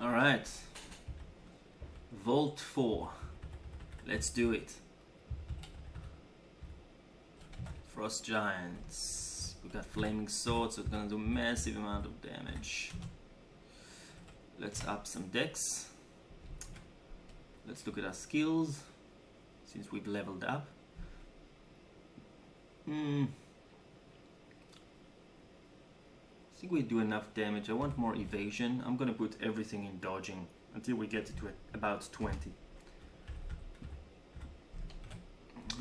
Alright. Vault 4. Let's do it. Frost Giants. We got Flaming Swords, so it's gonna do massive amount of damage. Let's up some decks. Let's look at our skills, since we've leveled up. I think we do enough damage. I want more evasion. I'm gonna put everything in dodging until we get to about 20.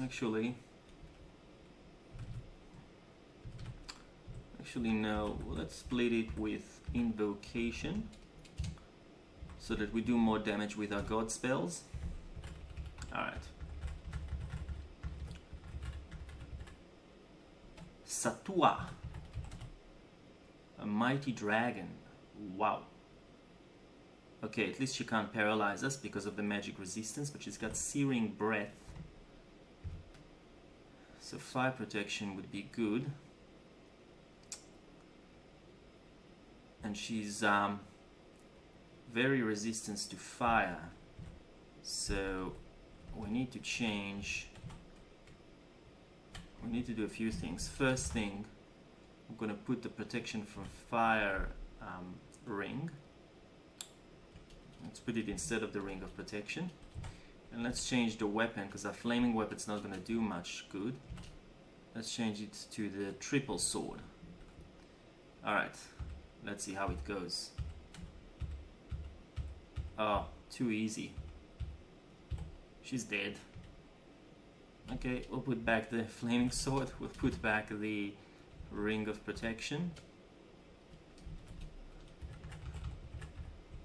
Actually no, let's split it with invocation so that we do more damage with our god spells. Alright. Satua, a mighty dragon. Wow. Okay, at least she can't paralyze us because of the magic resistance, but she's got searing breath, so fire protection would be good. And she's very resistant to fire, so we need to change. We need to do a few things. First thing, I'm going to put the protection from fire ring. Let's put it instead of the ring of protection. And let's change the weapon, because our flaming weapon's not going to do much good. Let's change it to the triple sword. Alright, let's see how it goes. Oh, too easy. She's dead. Okay, we'll put back the flaming sword. We'll put back the ring of protection.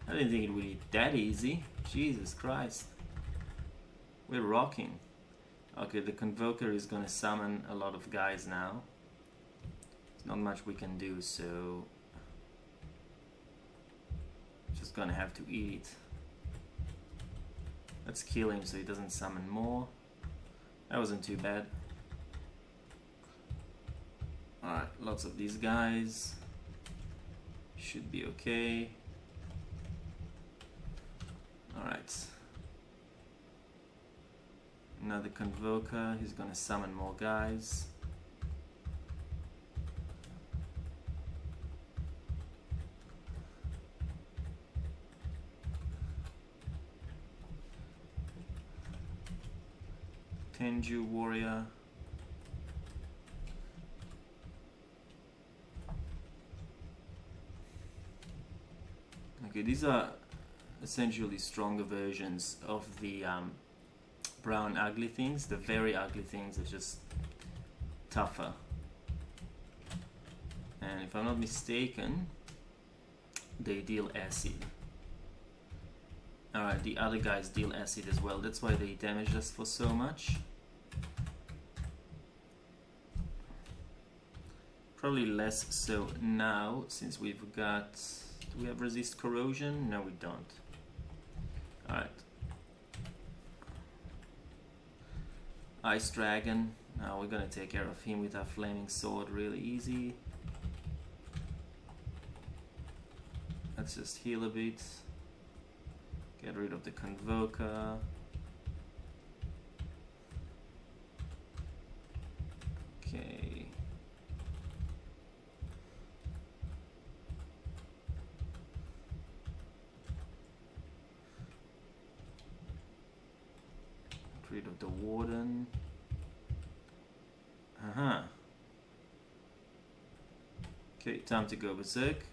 I didn't think it would be that easy. Jesus Christ. We're rocking. Okay, the Convoker is gonna summon a lot of guys now. There's not much we can do, so just gonna have to eat it. Let's kill him so he doesn't summon more. That wasn't too bad. Alright, lots of these guys. Should be okay. Alright. Another Convoker, he's gonna summon more guys. Tenju Warrior. Okay, these are essentially stronger versions of the brown ugly things. The very ugly things are just tougher. And if I'm not mistaken, they deal acid. Alright, the other guys deal acid as well. That's why they damage us for so much. Probably less so now, since we've got... Do we have resist corrosion? No, we don't. Alright. Ice Dragon. Now we're gonna take care of him with our flaming sword really easy. Let's just heal a bit. Get rid of the Convoker. Okay. Get rid of the Warden. Okay, time to go berserk.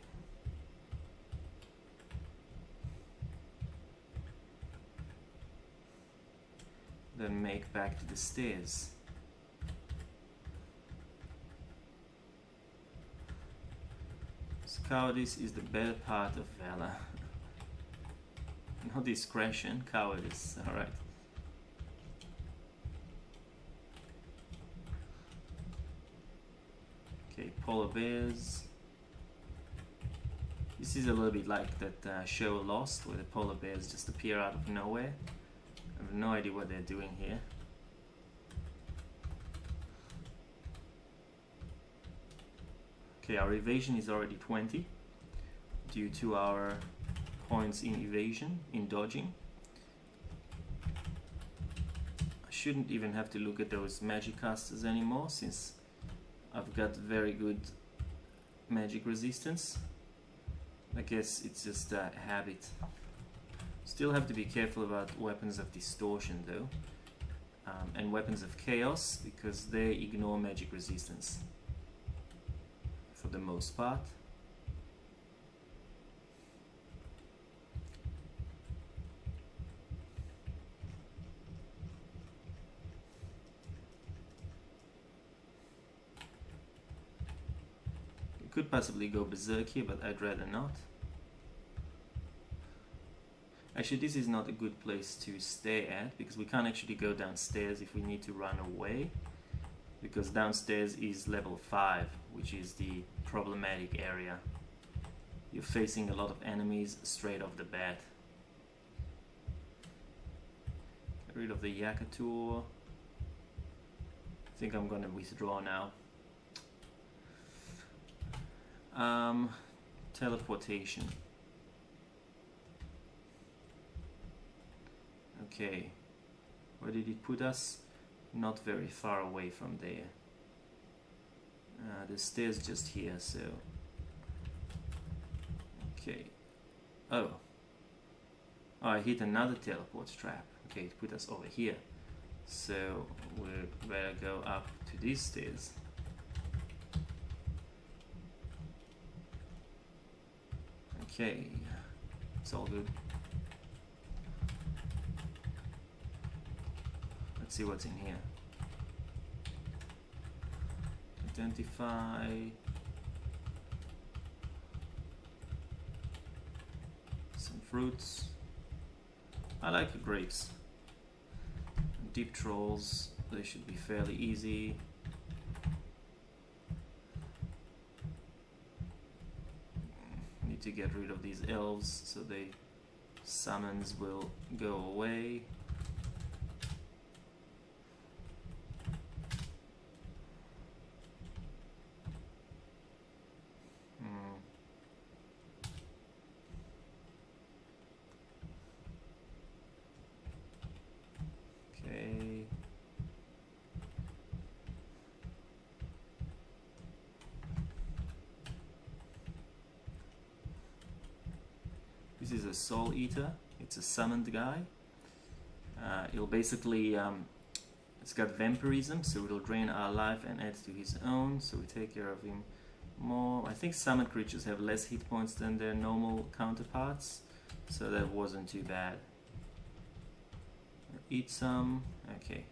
Then make back to the stairs. So cowardice is the better part of valor. Not discretion, cowardice. Alright. Okay, polar bears. This is a little bit like that show Lost, where the polar bears just appear out of nowhere. I have no idea what they're doing here. Okay, our evasion is already 20 due to our points in evasion, in dodging. I shouldn't even have to look at those magic casters anymore, since I've got very good magic resistance. I guess it's just a habit. Still have to be careful about weapons of distortion though, and weapons of chaos, because they ignore magic resistance for the most part. We could possibly go berserk here, but I'd rather not. Actually, this is not a good place to stay at, because we can't actually go downstairs if we need to run away, because downstairs is level 5, which is the problematic area. You're facing a lot of enemies straight off the bat. Get rid of the Yakator. I think I'm gonna withdraw now. Teleportation. Okay, where did it put us? Not very far away from there. The stairs just here, so... Okay. Oh, I hit another teleport trap. Okay, it put us over here. So, we better go up to these stairs. Okay, it's all good. Let's see what's in here. Identify. Some fruits. I like the grapes. Deep trolls, they should be fairly easy. Need to get rid of these elves so the summons will go away. This is a Soul Eater. It's a summoned guy. It'll basically, it's got vampirism, so it'll drain our life and add to his own, so we take care of him more. I think summoned creatures have less hit points than their normal counterparts, so that wasn't too bad. Eat some. Okay.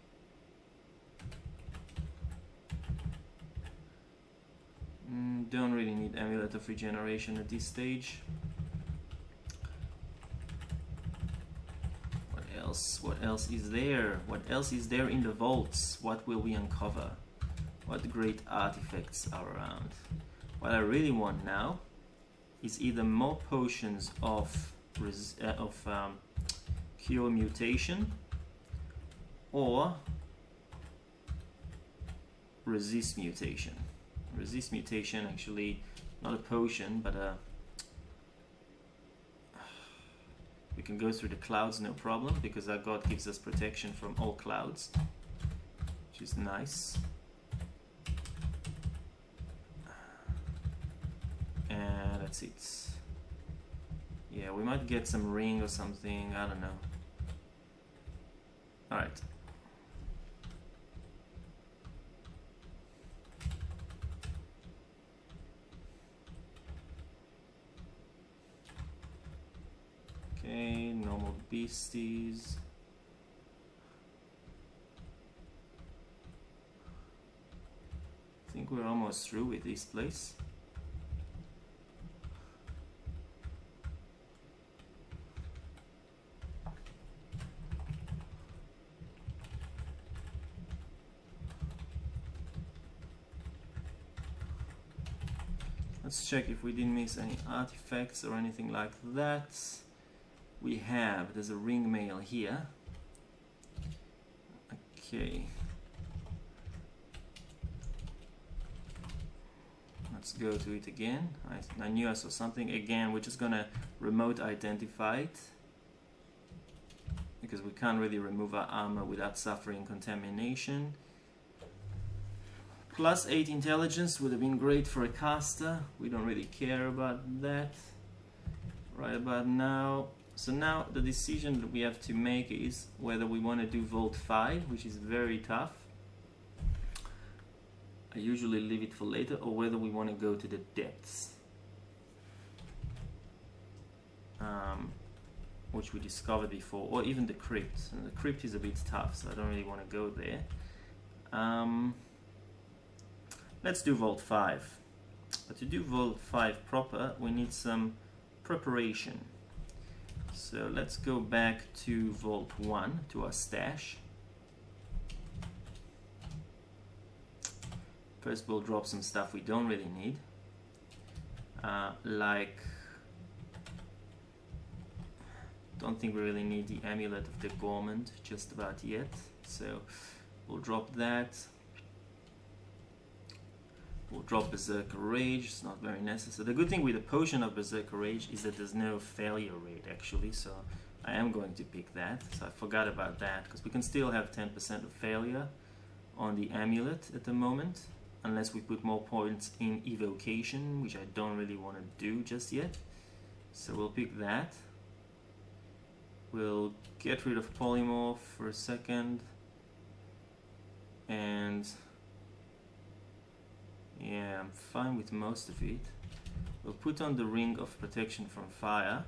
Don't really need Amulet of Regeneration at this stage. What else is there? What else is there in the vaults? What will we uncover? What great artifacts are around? What I really want now is either more potions of cure mutation or resist mutation. Resist mutation, actually not a potion, but we can go through the clouds, no problem, because our god gives us protection from all clouds, which is nice. And that's it. Yeah, we might get some ring or something, I don't know. Alright. Okay, normal beasties. I think we're almost through with this place. Let's check if we didn't miss any artifacts or anything like that. We have, there's a ring mail here. Okay. Let's go to it again. I knew I saw something. Again, we're just gonna remote identify it, because we can't really remove our armor without suffering contamination. +8 intelligence would have been great for a caster. We don't really care about that right about now. So now the decision that we have to make is whether we want to do Vault 5, which is very tough. I usually leave it for later, or whether we want to go to the depths, which we discovered before, or even the crypt. And the crypt is a bit tough, so I don't really want to go there. Let's do Vault 5. But to do Vault 5 proper, we need some preparation. So let's go back to Vault 1, to our stash. First we'll drop some stuff we don't really need, like, don't think we really need the Amulet of the Gormand just about yet, so we'll drop that. We'll drop Berserker Rage, it's not very necessary. The good thing with the Potion of Berserker Rage is that there's no failure rate actually, so I am going to pick that. So I forgot about that, because we can still have 10% of failure on the Amulet at the moment, unless we put more points in Evocation, which I don't really want to do just yet. So we'll pick that. We'll get rid of Polymorph for a second, and yeah, I'm fine with most of it. We'll put on the Ring of Protection from Fire,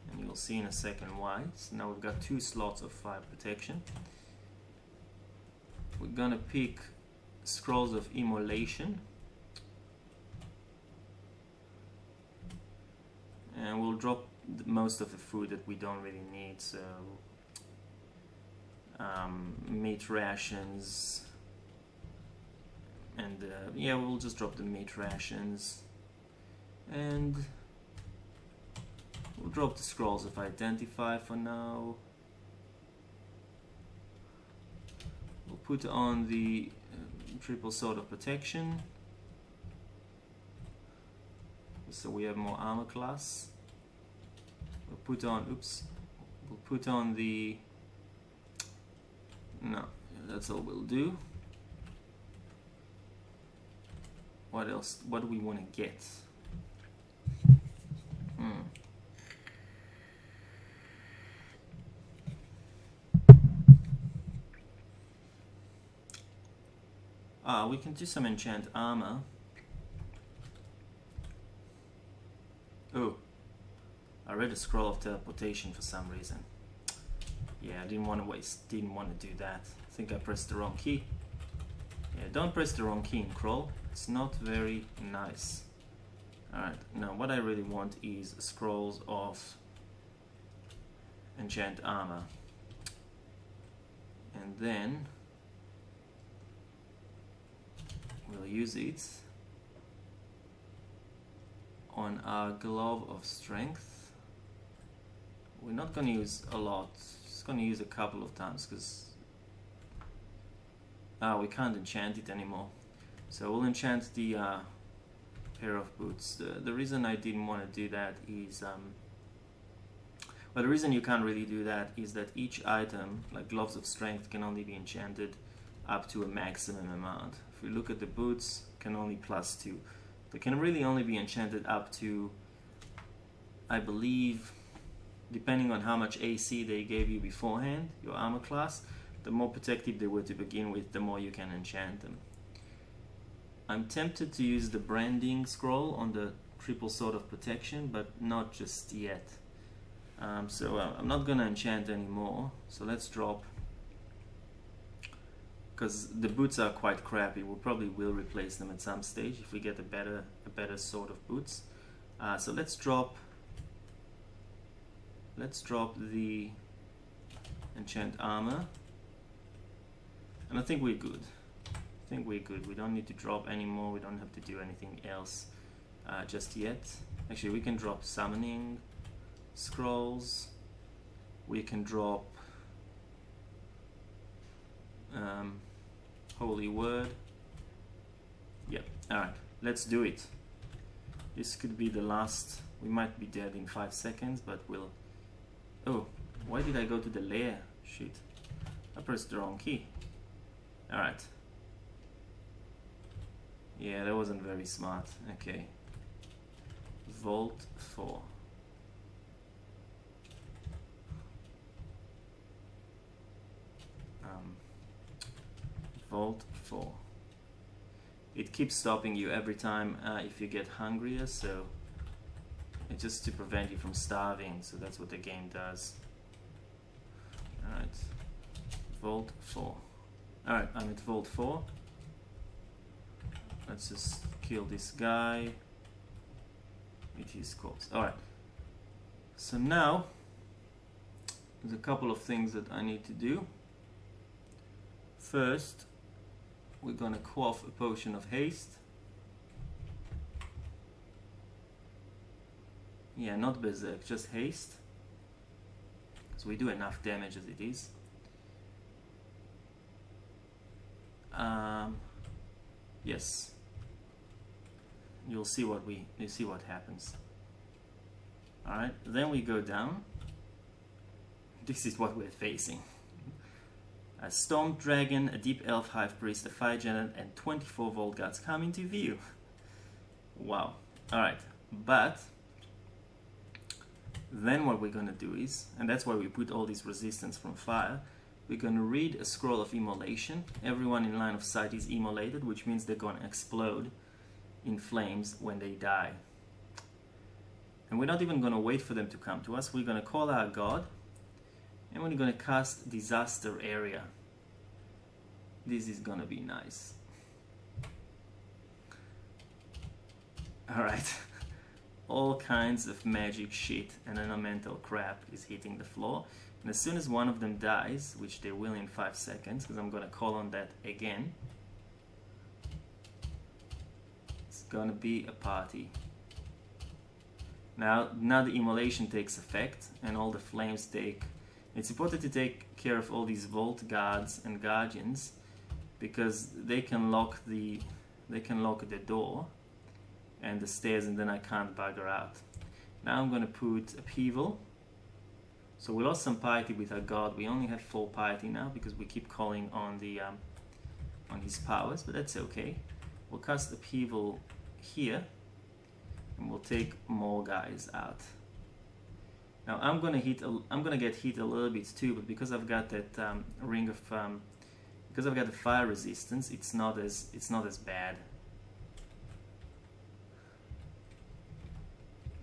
and you'll see in a second why. So now we've got 2 slots of fire protection. We're gonna pick Scrolls of Immolation, and we'll drop most of the food that we don't really need, so meat rations, and yeah, we'll just drop the meat rations, and we'll drop the Scrolls of Identify for now. We'll put on the Triple Sword of Protection, so we have more armor class. We'll put on, we'll put on the, no, that's all we'll do. What else? What do we want to get? We can do some enchant armor. Oh, I read a Scroll of Teleportation for some reason. Yeah, I didn't want to do that. I think I pressed the wrong key. Yeah, don't press the wrong key in Crawl. It's not very nice. Alright, now what I really want is Scrolls of Enchant Armor. And then we'll use it on our Glove of Strength. We're not going to use a lot, just going to use a couple of times, because we can't enchant it anymore. So we'll enchant the pair of boots. The reason I didn't want to do that is, well, the reason you can't really do that is that each item, like Gloves of Strength, can only be enchanted up to a maximum amount. If we look at the boots, can only +2. They can really only be enchanted up to, I believe, depending on how much AC they gave you beforehand, your armor class, the more protective they were to begin with, the more you can enchant them. I'm tempted to use the branding scroll on the Triple Sword of Protection, but not just yet. So I'm not gonna enchant anymore, so let's drop, because the boots are quite crappy. We probably will replace them at some stage if we get a better sort of boots. So let's drop the enchant armor, and I think we're good. We don't need to drop anymore. We don't have to do anything else just yet. Actually, we can drop summoning scrolls. We can drop Holy Word. Yep. Alright, let's do it. This could be the last. We might be dead in 5 seconds, but we'll... Oh, why did I go to the layer? Shit. I pressed the wrong key. Alright. Yeah, that wasn't very smart. Okay. Vault 4. Vault 4. It keeps stopping you every time if you get hungrier, so it's just to prevent you from starving, so that's what the game does. Alright. Vault 4. Alright, I'm at Vault 4. Let's just kill this guy with his corpse. Alright. So now there's a couple of things that I need to do. First, we're gonna quaff a potion of haste. Yeah, not berserk, just haste. So we do enough damage as it is. Yes. You'll see what happens. Alright, then we go down. This is what we're facing. A storm dragon, a deep elf hive priest, a fire giant, and 24 vault guards come into view. Wow. Alright, but then what we're gonna do is, and that's why we put all this resistance from fire, we're gonna read a scroll of immolation. Everyone in line of sight is immolated, which means they're gonna explode in flames when they die. And we're not even gonna wait for them to come to us. We're gonna call our god, and we're gonna cast Disaster Area. This is gonna be nice. Alright. All kinds of magic shit and elemental crap is hitting the floor. And as soon as one of them dies, which they will in 5 seconds, because I'm gonna call on that again, it's gonna be a party. Now the immolation takes effect and all the flames take... It's important to take care of all these vault guards and guardians because they can lock the door and the stairs, and then I can't bugger out. Now I'm gonna put upheaval. So we lost some piety with our god. We only have 4 piety now because we keep calling on the on his powers, but that's okay. We'll cast upheaval here, and we'll take more guys out. Now I'm gonna get hit a little bit too, but because I've got that ring of because I've got the fire resistance, it's not as bad.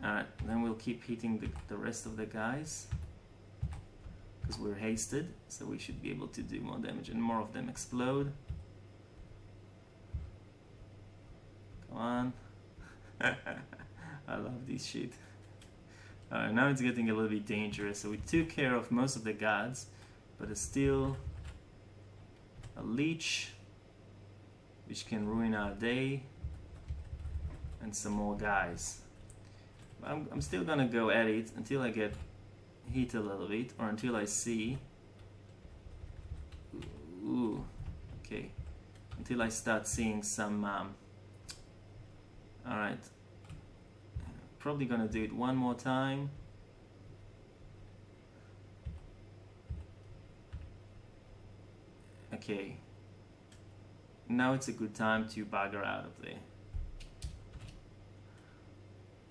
Alright, then we'll keep hitting the rest of the guys because we're hasted, so we should be able to do more damage and more of them explode. Come on. I love this shit. Alright, now it's getting a little bit dangerous. So we took care of most of the guards, but there's still a leech, which can ruin our day, and some more guys. I'm still gonna go at it until I get hit a little bit, or until I see... Ooh, okay. Until I start seeing some... Alright. Probably gonna do it one more time. Okay. Now it's a good time to bugger out of there.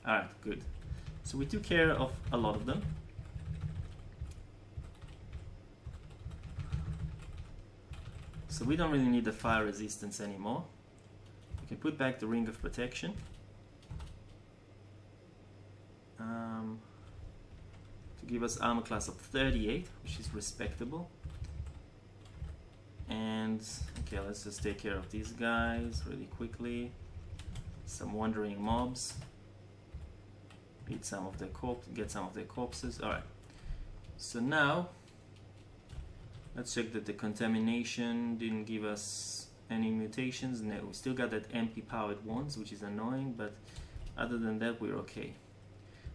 Alright, good. So we took care of a lot of them. So we don't really need the fire resistance anymore. We can put back the ring of protection. To give us armor class of 38, which is respectable. And okay, let's just take care of these guys really quickly. Some wandering mobs. Get some of their corpses. Alright. So now let's check that the contamination didn't give us any mutations. No, we still got that MP powered wands, which is annoying, but other than that we're okay.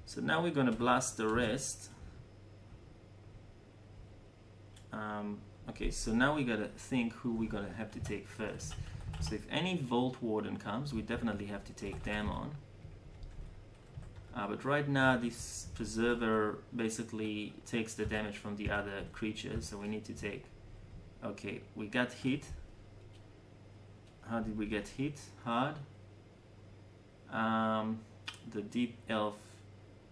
So now we're gonna blast the rest. Okay, so now we gotta think who we're gonna have to take first. So if any Vault Warden comes, we definitely have to take them on. But right now this preserver basically takes the damage from the other creatures, so we need to take... Okay, we got hit. How did we get hit? Hard. The Deep Elf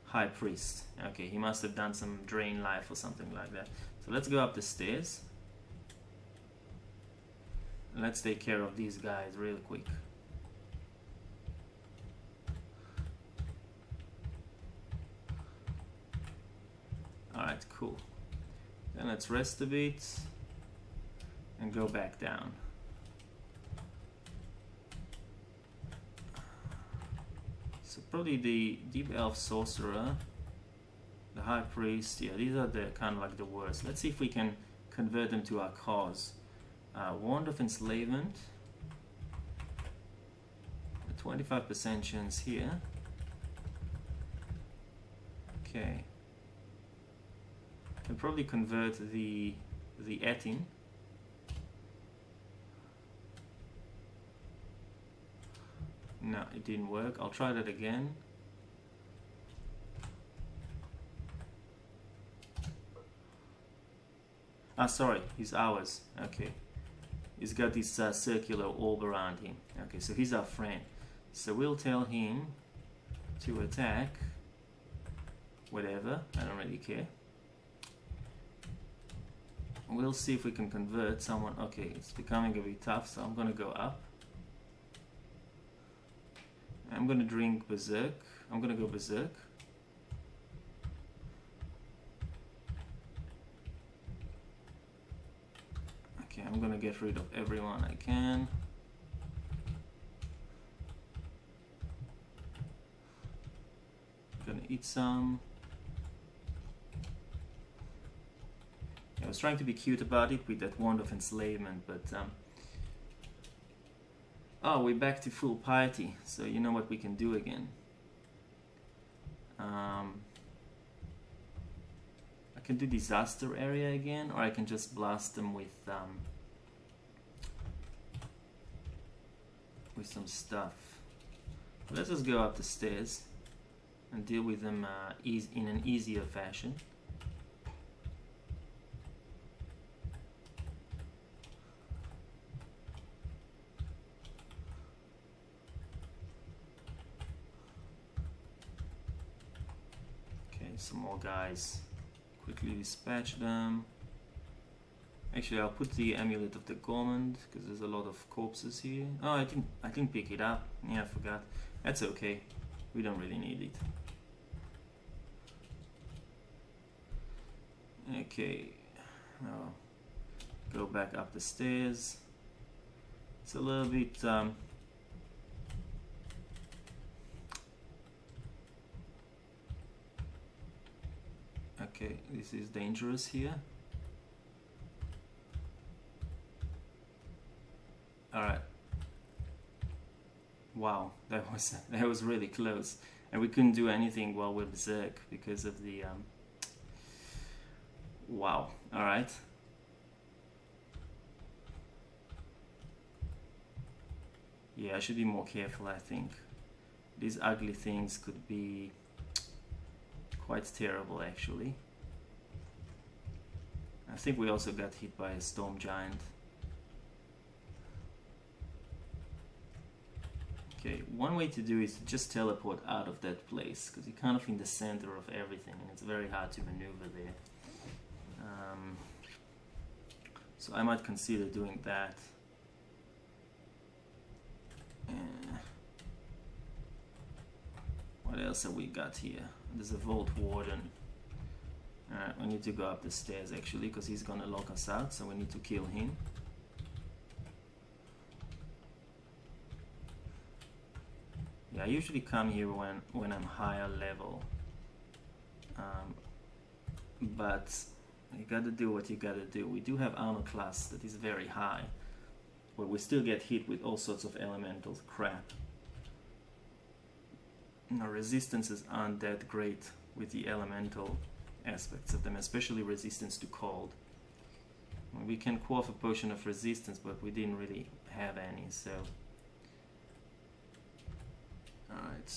High Priest. Okay, he must have done some drain life or something like that. So let's go up the stairs. Let's take care of these guys real quick. Alright, cool. Then let's rest a bit and go back down. So probably the Deep Elf Sorcerer, the High Priest, yeah, these are the kind of like the worst. Let's see if we can convert them to our cause. Wand of Enslavement, a 25% chance here. Okay. Can probably convert the Etin. No, it didn't work. I'll try that again. Ah, sorry, he's ours. Okay. He's got this circular orb around him. Okay, so he's our friend. So we'll tell him to attack whatever. I don't really care. We'll see if we can convert someone. Okay, it's becoming a bit tough, so I'm gonna go up. I'm gonna drink Berserk. I'm gonna go Berserk. Okay, I'm gonna get rid of everyone I can. Gonna eat some. I was trying to be cute about it with that Wand of Enslavement, but oh, we're back to full piety, so you know what we can do again. I can do Disaster Area again, or I can just blast them with some stuff. Let's just go up the stairs and deal with them in an easier fashion. Some more guys. Quickly dispatch them. Actually, I'll put the Amulet of the Gormand because there's a lot of corpses here. Oh, I didn't pick it up. Yeah, I forgot. That's okay. We don't really need it. Okay. Now go back up the stairs. It's a little bit okay, this is dangerous here. Alright. Wow, that was really close. And we couldn't do anything while we're Berserk because of the wow. Alright. Yeah, I should be more careful, I think. These ugly things could be quite terrible, actually. I think we also got hit by a storm giant. Okay, one way to do is to just teleport out of that place, because you're kind of in the center of everything and it's very hard to maneuver there. So I might consider doing that. What else have we got here? There's a Vault Warden. Alright, we need to go up the stairs actually, because he's gonna lock us out, so we need to kill him. Yeah, I usually come here when I'm higher level. But you gotta do what you gotta do. We do have armor class that is very high, but we still get hit with all sorts of elemental crap. Our resistances aren't that great with the elemental aspects of them, especially resistance to cold. We can quaff a potion of resistance, but we didn't really have any, so... Alright,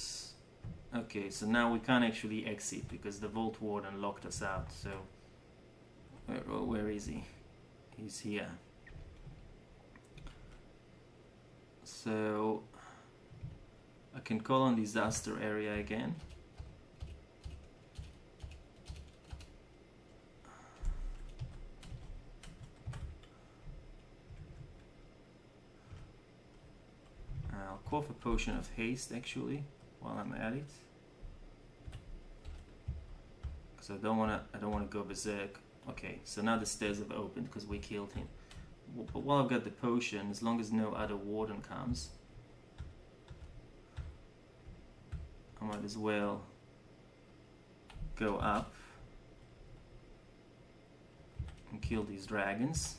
Okay, so now we can't actually exit because the Vault Warden locked us out. So where is he? He's here. So I can call on disaster area again. I'll quaff a potion of haste actually while I'm at it, because I don't wanna go berserk. Okay, so now the stairs have opened because we killed him. But while I've got the potion, as long as no other warden comes, I might as well go up and kill these dragons.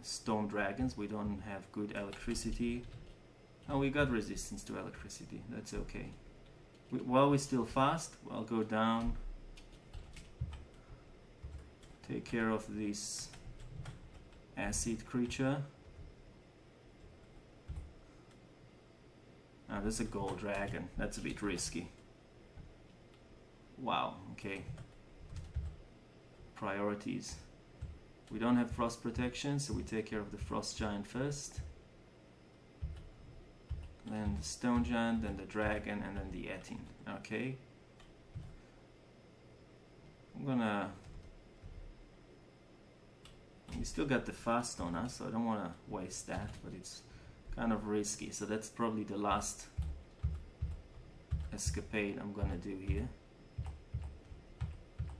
Storm dragons. We don't have good electricity. Oh, we got resistance to electricity. That's okay. While we're still fast, I'll go down, take care of this acid creature. Ah, there's a gold dragon. That's a bit risky. Wow, okay. Priorities. We don't have frost protection, so we take care of the frost giant first. Then the stone giant, then the dragon, and then the Etin. Okay. We still got the fast on us, so I don't want to waste that, but it's kind of risky. So that's probably the last escapade I'm gonna do here.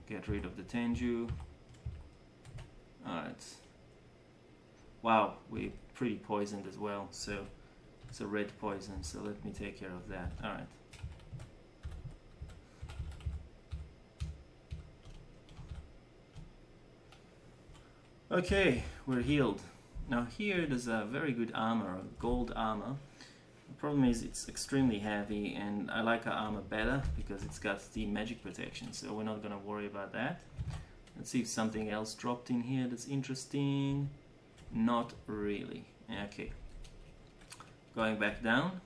Get rid of the Tenju. Alright. Wow, we're pretty poisoned as well, so it's a red poison, so let me take care of that. Alright. Okay, we're healed. Now here there's a very good armor, gold armor. The problem is it's extremely heavy, and I like our armor better because it's got the magic protection, so we're not gonna worry about that. Let's see if something else dropped in here that's interesting. Not really. Okay. Going back down.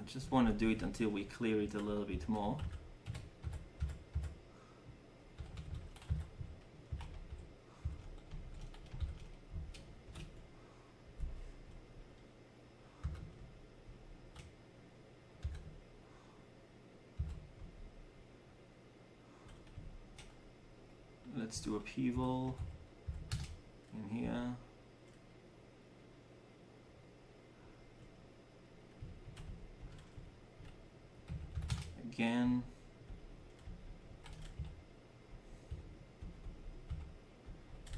I just want to do it until we clear it a little bit more. Let's do upheaval in here. Again.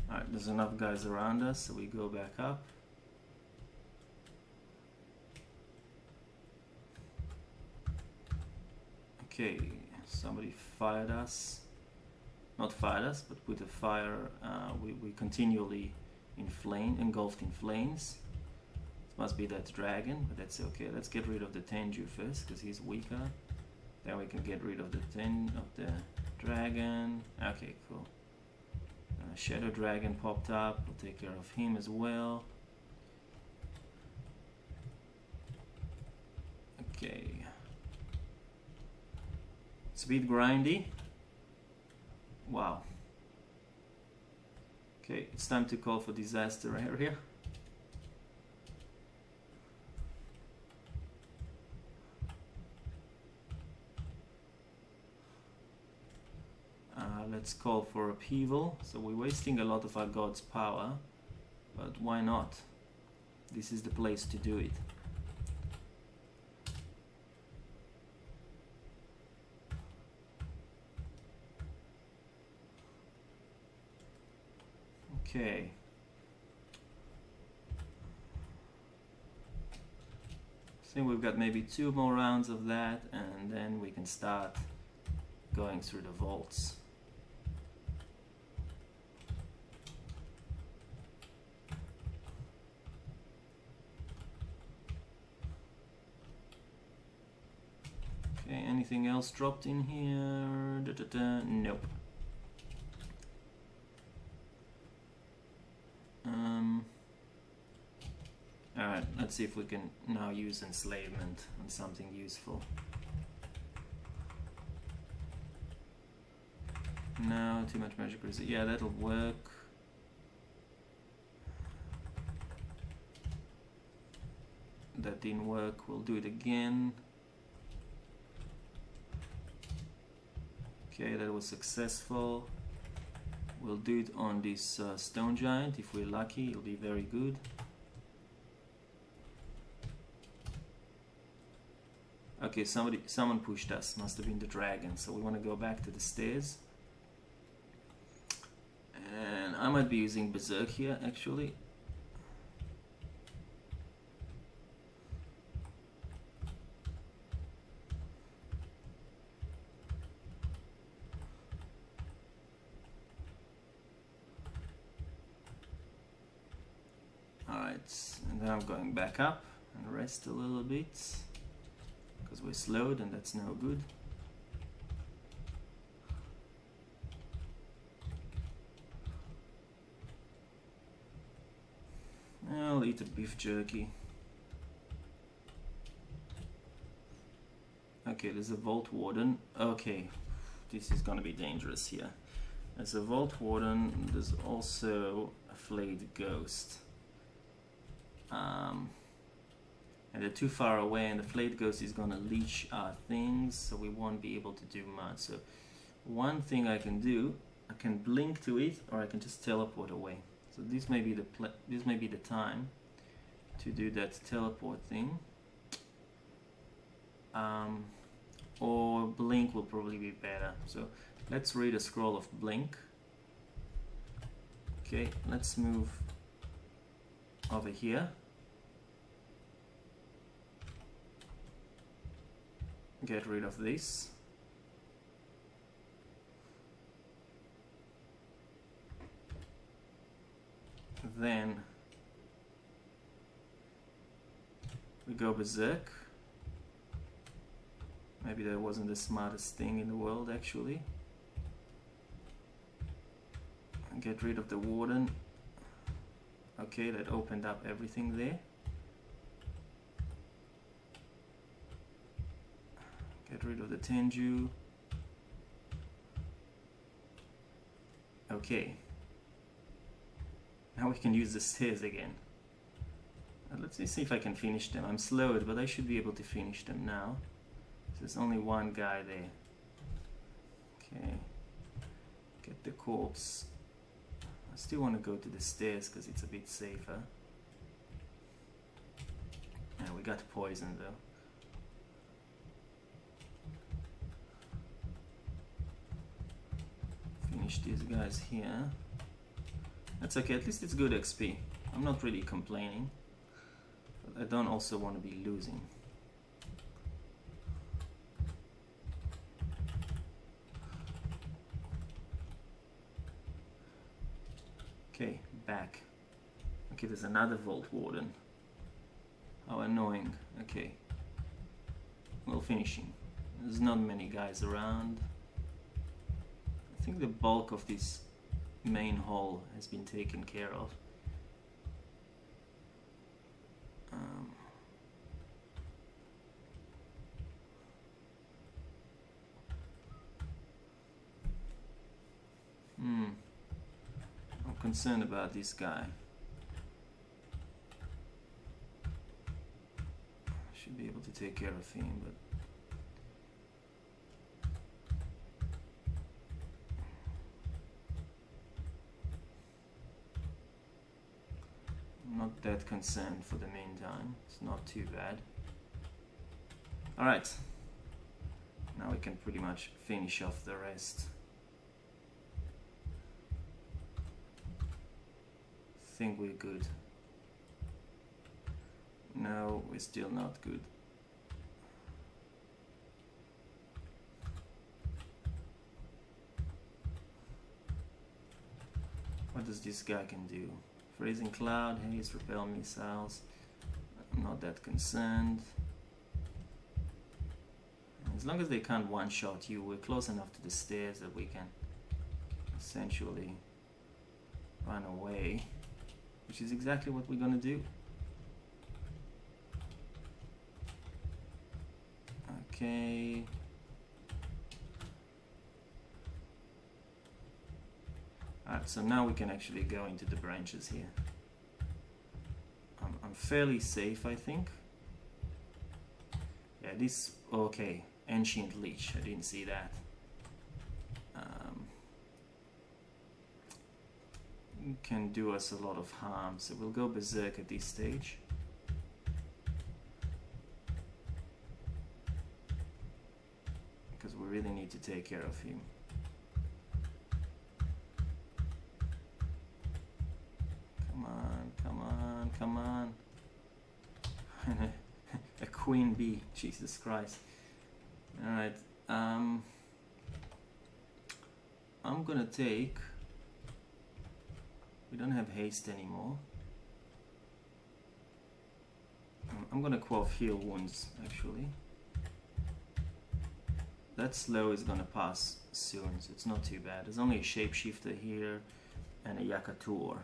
Alright, there's enough guys around us, so we go back up. Okay, somebody fired us. Not fired us, but with a fire, we continually engulfed in flames. It must be that dragon, but that's okay. Let's get rid of the Tenju first, because he's weaker. Then we can get rid of the dragon. Okay, cool. Shadow dragon popped up. We'll take care of him as well. Okay. It's a bit grindy. Wow. Okay, it's time to call for disaster area. Let's call for upheaval. So we're wasting a lot of our god's power, but why not? This is the place to do it. Okay. I think we've got maybe 2 more rounds of that, and then we can start going through the vaults. Okay, anything else dropped in here? Nope. Alright, let's see if we can now use enslavement on something useful. No, too much magic resist. Yeah, that'll work. That didn't work, we'll do it again. Okay, that was successful. We'll do it on this stone giant. If we're lucky, it'll be very good. Okay, someone pushed us. Must have been the dragon. So we want to go back to the stairs. And I might be using Berserk here, actually. And then I'm going back up and rest a little bit because we're slowed and that's no good. I'll eat a beef jerky. Okay, there's a Vault Warden. Okay, this is gonna be dangerous here. There's a Vault Warden, there's also a Flayed Ghost. And they're too far away, and the Flayed Ghost is gonna leech our things, so we won't be able to do much. So one thing I can do, I can blink to it, or I can just teleport away. So this may be the time to do that teleport thing. Or blink will probably be better. So let's read a scroll of blink. Okay, let's move over here. Get rid of this. Then we go Berserk. Maybe that wasn't the smartest thing in the world, actually. And get rid of the Warden. Okay, that opened up everything there. Get rid of the Tenju. Okay. Now we can use the stairs again. Let's see if I can finish them. I'm slowed, but I should be able to finish them now. There's only one guy there. Okay. Get the corpse. I still want to go to the stairs because it's a bit safer. Yeah, we got poison though. Finish these guys here. That's okay, at least it's good XP. I'm not really complaining. But I don't also want to be losing. Okay, back. Okay, there's another Vault Warden. How annoying. Okay. Well, finishing. There's not many guys around. I think the bulk of this main hall has been taken care of. I'm concerned about this guy. Should be able to take care of him, but I'm not that concerned for the meantime. It's not too bad. Alright. Now we can pretty much finish off the rest. I think we're good. No, we're still not good. What does this guy can do? Freezing Cloud, Haze, Repel Missiles. I'm not that concerned. As long as they can't one-shot you, we're close enough to the stairs that we can essentially run away. Which is exactly what we're gonna do. okay. Alright, so now we can actually go into the branches here. I'm fairly safe, I think. Yeah, this, okay, Ancient Leech, I didn't see that. Can do us a lot of harm, so we'll go Berserk at this stage. Because we really need to take care of him. Come on, come on, come on. A queen bee, Jesus Christ. Alright, I'm gonna take... We don't have haste anymore. I'm gonna quaff heal wounds, actually. That slow is gonna pass soon, so it's not too bad. There's only a shapeshifter here and a Yakator.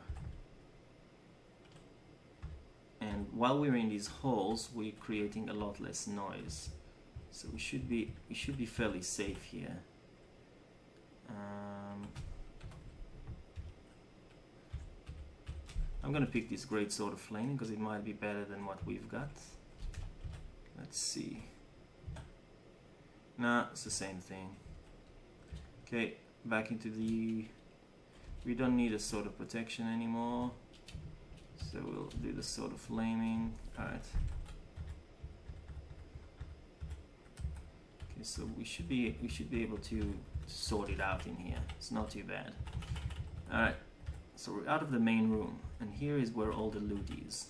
And while we're in these holes, we're creating a lot less noise. So we should be fairly safe here. I'm gonna pick this Great Sword of Flame because it might be better than what we've got. Let's see. Nah, it's the same thing. Okay, back into the... We don't need a Sword of Protection anymore. So we'll do the Sword of Flaming. Alright. Okay, so we should be able to sort it out in here. It's not too bad. Alright. So we're out of the main room, and here is where all the loot is.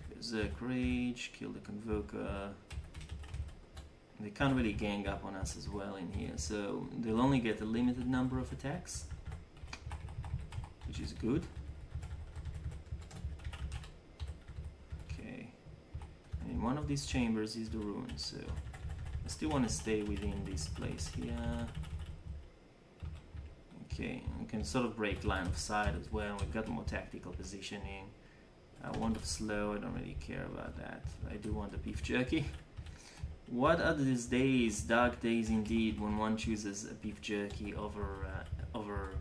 Berserk Rage, kill the Convoker. They can't really gang up on us as well in here, so they'll only get a limited number of attacks, which is good. Okay, and in one of these chambers is the ruin, so I still want to stay within this place here. Okay, we can sort of break line of sight as well. We've got more tactical positioning. I want to slow, I don't really care about that. I do want the beef jerky. What are these days, dark days indeed, when one chooses a beef jerky over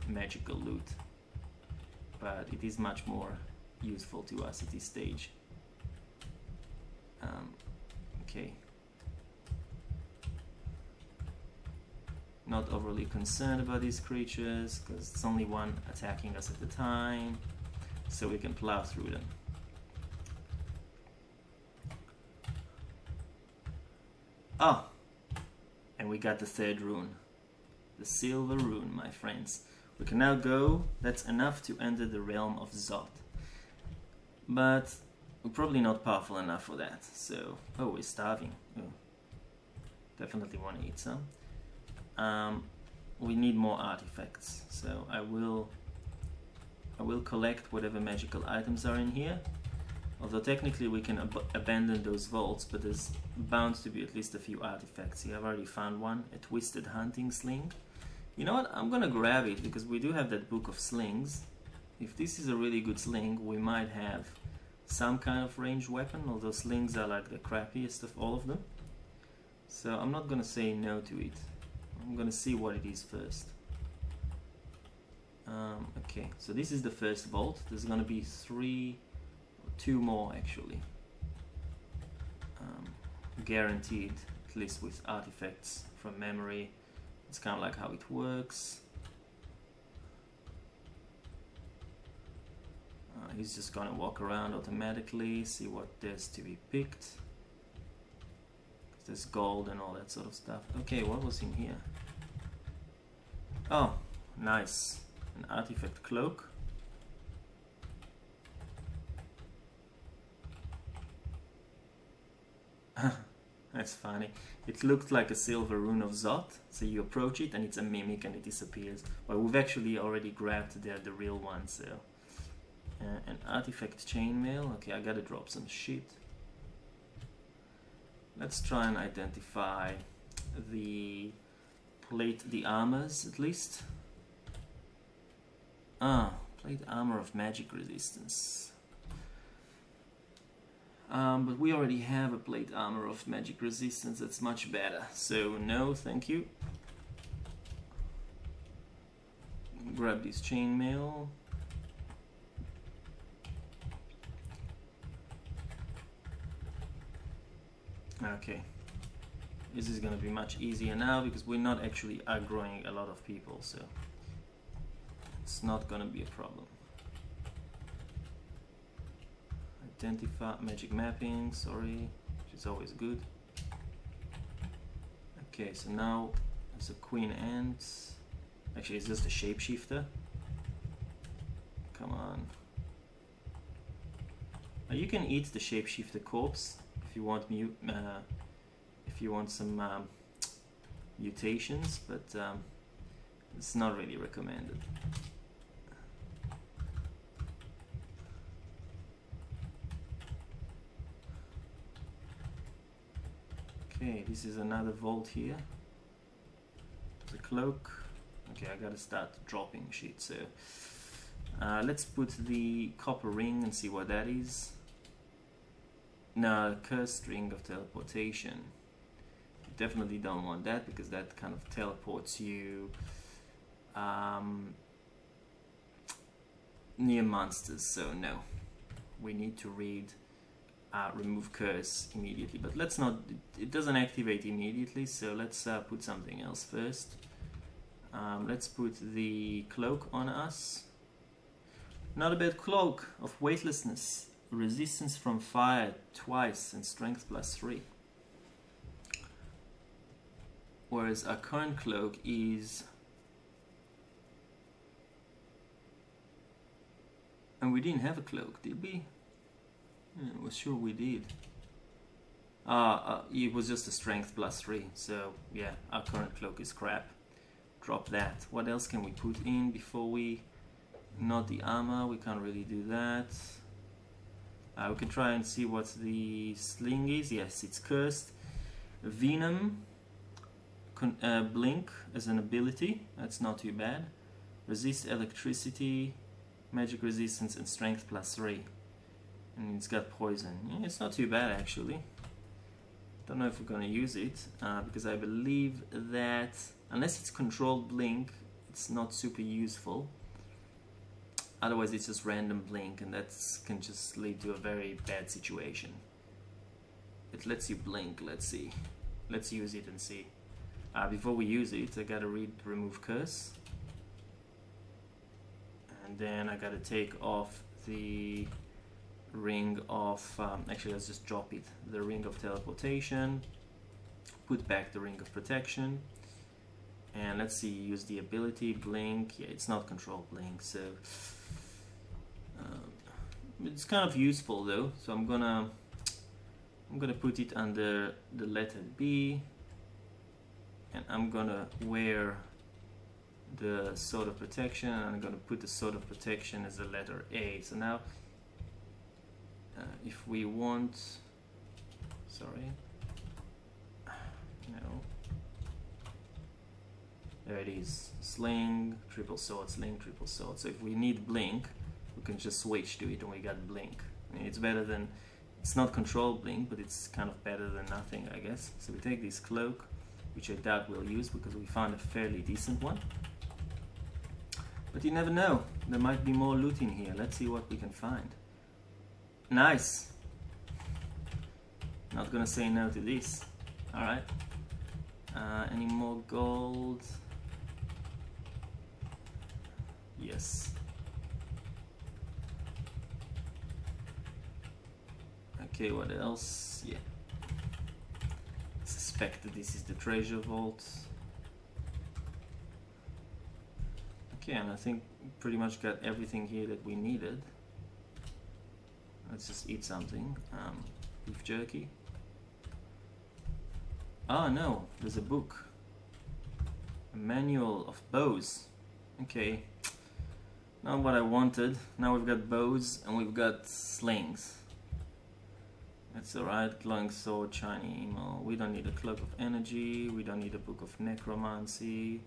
magical loot. But it is much more useful to us at this stage. Okay. Not overly concerned about these creatures, because it's only one attacking us at a time, so we can plow through them. Oh! And we got the third rune. The Silver Rune, my friends. We can now go, that's enough to enter the realm of Zot. But we're probably not powerful enough for that, so... Oh, we're starving. Oh. Definitely want to eat some. We need more artifacts, so I will collect whatever magical items are in here. Although technically we can abandon those vaults, but there's bound to be at least a few artifacts here. I've already found one, a Twisted Hunting Sling. You know what, I'm gonna grab it because we do have that Book of Slings. If this is a really good sling, we might have some kind of ranged weapon, although slings are like the crappiest of all of them. So I'm not gonna say no to it. I'm gonna see what it is first. Okay, so this is the first vault. There's gonna be two more actually. Guaranteed, at least with artifacts from memory. It's kind of like how it works. He's just gonna walk around automatically, see what there's to be picked. There's gold and all that sort of stuff. Okay, what was in here? Oh, nice. An artifact cloak. That's funny. It looked like a silver rune of Zot, so you approach it and it's a mimic and it disappears. But we've actually already grabbed the real one, so... an artifact chainmail. Okay, I gotta drop some shit. Let's try and identify the armors at least. Plate armor of magic resistance. But we already have a plate armor of magic resistance that's much better. So no, thank you. Grab this chainmail. Okay. This is gonna be much easier now because we're not actually aggroing a lot of people, so it's not gonna be a problem. Identify magic mapping, sorry, which is always good. Okay, so now there's a queen ant. Actually, it's just a shapeshifter. Come on. Now you can eat the shapeshifter corpse if you want if you want some mutations, but it's not really recommended. Okay, this is another vault here. The cloak. Okay, I gotta start dropping shit, so let's put the copper ring and see what that is. No, cursed ring of teleportation. You definitely don't want that because that kind of teleports you near monsters, so no. We need to read remove curse immediately, but let's not, it doesn't activate immediately, so let's put something else first. Let's put the cloak on us. Not a bad cloak of weightlessness, resistance from fire twice and strength +3. Whereas our current cloak is, and we didn't have a cloak, did we? I was sure we did. It was just a strength +3, so yeah, our current cloak is crap. Drop that. What else can we put in before we... Not the armor, we can't really do that. We can try and see what the sling is. Yes, it's cursed. Venom, blink as an ability, that's not too bad. Resist electricity, magic resistance and strength +3. And it's got poison. Yeah, it's not too bad actually. Don't know if we're gonna use it because I believe that unless it's controlled blink, it's not super useful. Otherwise it's just random blink, and that can just lead to a very bad situation. It lets you blink. Let's see. Let's use it and see. Before we use it, I gotta read remove curse. And then I gotta take off the ring of, actually let's just drop it. The ring of teleportation. Put back the ring of protection. And let's see, use the ability, blink. Yeah, it's not control blink, so it's kind of useful though. So I'm gonna put it under the letter B, and I'm gonna wear the sword of protection, and I'm gonna put the sword of protection as the letter A. So now, if we want, sorry, no. There it is. Sling, triple sword, sling, triple sword. So if we need blink, we can just switch to it and we got blink. I mean, it's better than, it's not control blink, but it's kind of better than nothing, I guess. So we take this cloak, which I doubt we'll use because we found a fairly decent one. But you never know. There might be more loot in here. Let's see what we can find. Nice. Not gonna say no to this. Alright. Any more gold? Yes. Okay, what else? Yeah. I suspect that this is the treasure vault. Okay, and I think pretty much got everything here that we needed. Let's just eat something. Beef jerky. Oh no, there's a book. A manual of bows. Okay. Not what I wanted. Now we've got bows and we've got slings. That's alright. Glowing sword, shiny emo. We don't need a cloak of energy. We don't need a book of necromancy.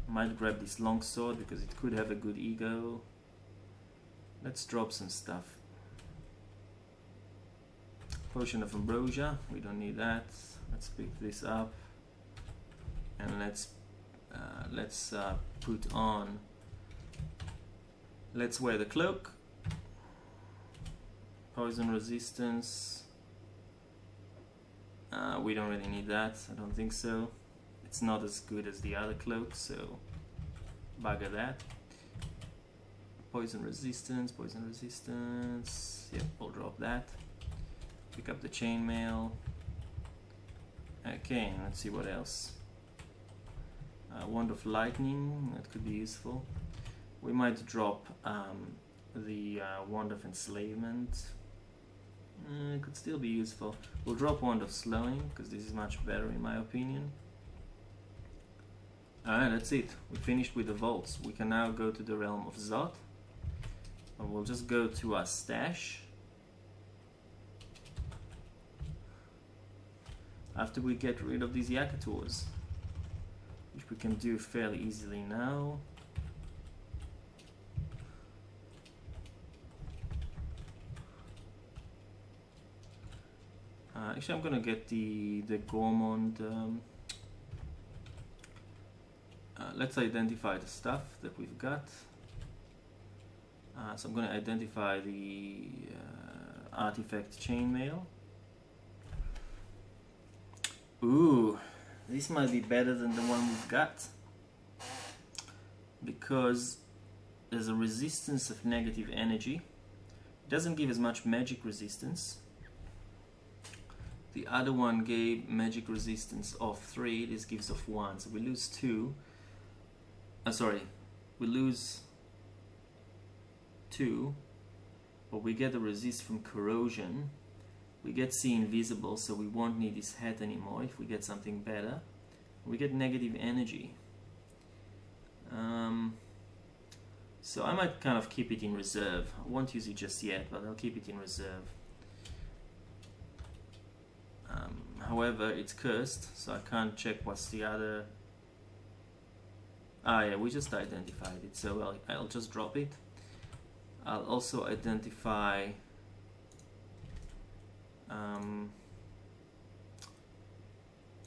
Might grab this long sword because it could have a good ego. Let's drop some stuff. Potion of Ambrosia, we don't need that. Let's pick this up, and let's put on. Let's wear the cloak. Poison resistance. We don't really need that. I don't think so. It's not as good as the other cloak, so bugger that. Poison resistance. Yep, we'll drop that. Pick up the chainmail. Okay, let's see what else. Wand of Lightning, that could be useful. We might drop the Wand of Enslavement. It could still be useful. We'll drop Wand of Slowing, because this is much better in my opinion. Alright, that's it. We finished with the vaults. We can now go to the realm of Zot. And we'll just go to our stash. After we get rid of these Yakators, which we can do fairly easily now. Actually, I'm gonna get the Gormond. Let's identify the stuff that we've got. So I'm gonna identify the artifact chainmail. Ooh, this might be better than the one we've got, because there's a resistance of negative energy. It doesn't give as much magic resistance. The other one gave magic resistance of 3, this gives of 1, so we lose 2. We lose 2, but we get a resist from corrosion. We get see invisible, so we won't need this hat anymore if we get something better. We get negative energy. So I might kind of keep it in reserve. I won't use it just yet, but I'll keep it in reserve. However, it's cursed, so I can't check what's the other. Ah yeah, we just identified it, so I'll just drop it. I'll also identify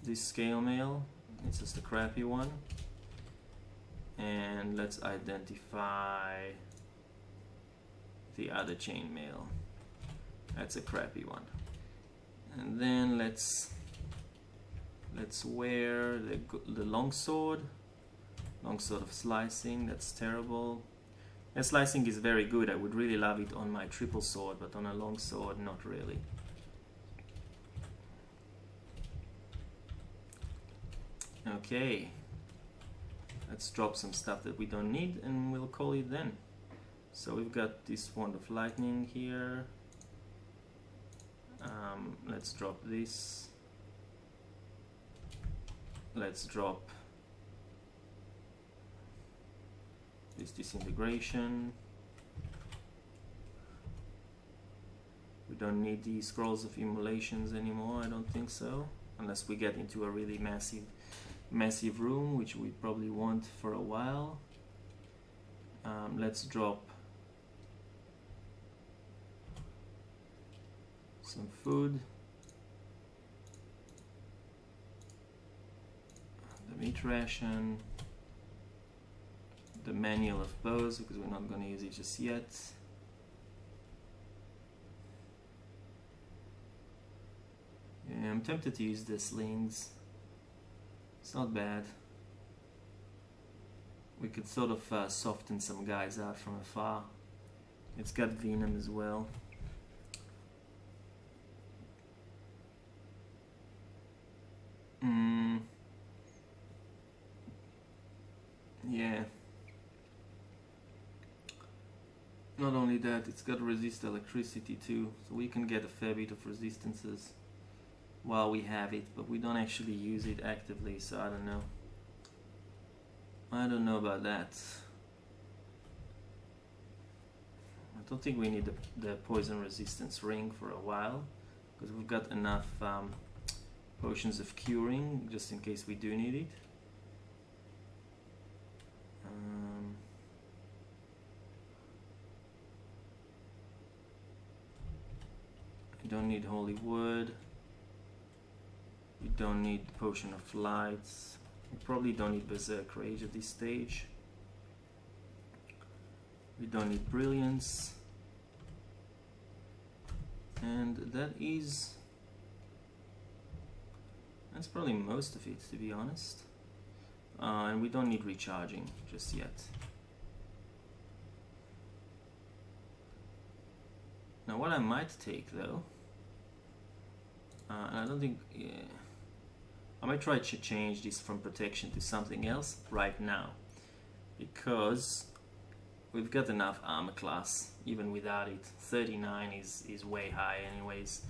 this scale mail. It's just a crappy one. And let's identify the other chainmail. That's a crappy one. And then let's wear the longsword of slicing. That's terrible. And slicing is very good. I would really love it on my triple sword, but on a longsword, not really. Okay, let's drop some stuff that we don't need, and we'll call it then. So we've got this Wand of Lightning here. Let's drop this. Let's drop this disintegration. We don't need the scrolls of immolations anymore, I don't think so, unless we get into a really massive room, which we probably won't for a while. Let's drop some food, the meat ration, the manual of bows, because we're not going to use it just yet. Yeah, I'm tempted to use the slings. It's not bad. We could sort of soften some guys out from afar. It's got venom as well. Yeah. Not only that, it's got to resist electricity too, so we can get a fair bit of resistances while we have it, but we don't actually use it actively, so I don't know. I don't know about that. I don't think we need the poison resistance ring for a while, because we've got enough potions of curing just in case we do need it. We don't need holy wood. We don't need potion of light. We probably don't need berserk rage at this stage. We don't need brilliance. And that's probably most of it, to be honest. And we don't need recharging just yet. Now what I might take though, and I don't think, I might try to change this from protection to something else right now, because we've got enough armor class even without it. 39 is way high anyways,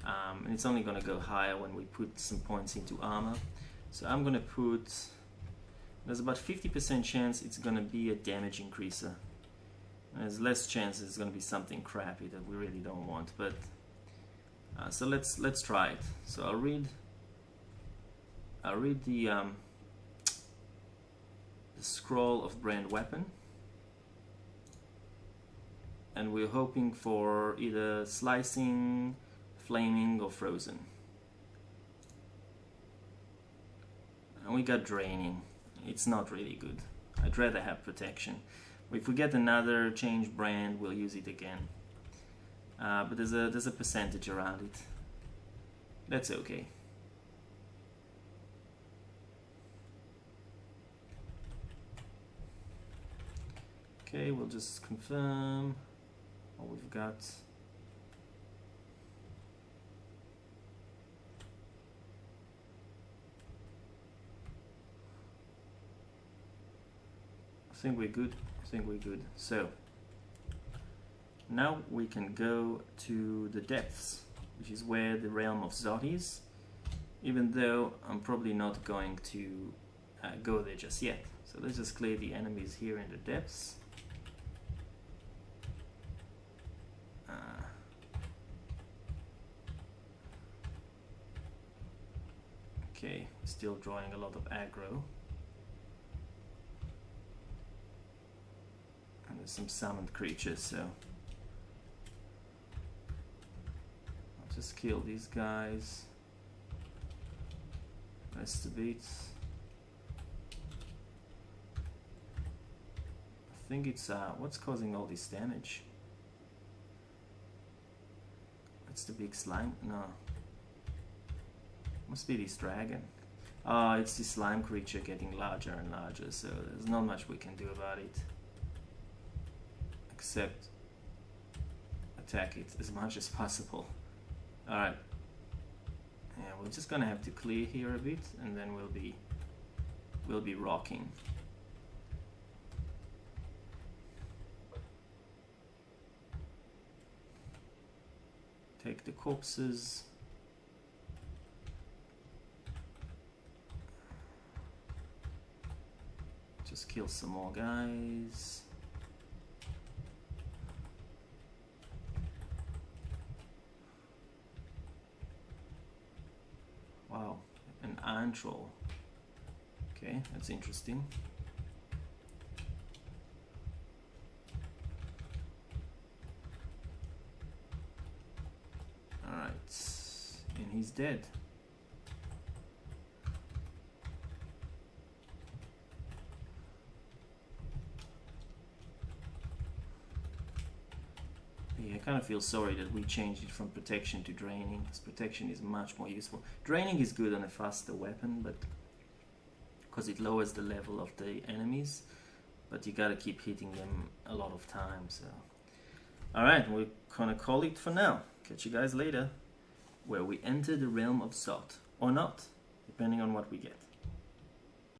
and it's only going to go higher when we put some points into armor. So I'm going to put, there's about 50% chance it's going to be a damage increaser. There's less chance it's going to be something crappy that we really don't want, but so let's try it. So I'll read the scroll of brand weapon, and we're hoping for either slicing, flaming, or frozen. And we got draining. It's not really good. I'd rather have protection. If we get another changed brand, we'll use it again. But there's a percentage around it. That's okay. Okay, we'll just confirm what we've got. I think we're good. So now we can go to the depths, which is where the realm of Zot is, even though I'm probably not going to go there just yet. So let's just clear the enemies here in the depths. Okay, still drawing a lot of aggro. And there's some summoned creatures, so I'll just kill these guys. Rest a bit. I think it's what's causing all this damage? It's the big slime? No. Must be this dragon. It's the slime creature getting larger and larger, so there's not much we can do about it. Except attack it as much as possible. Alright. Yeah, we're just gonna have to clear here a bit, and then we'll be rocking. Take the corpses. Just kill some more guys. Wow, an iron troll. Okay, that's interesting. Alright, and he's dead. I kind of feel sorry that we changed it from protection to draining, because protection is much more useful. Draining is good on a faster weapon, but because it lowers the level of the enemies, but you gotta keep hitting them a lot of times. So. Alright, we're gonna call it for now. Catch you guys later, where we enter the realm of Zot, or not, depending on what we get.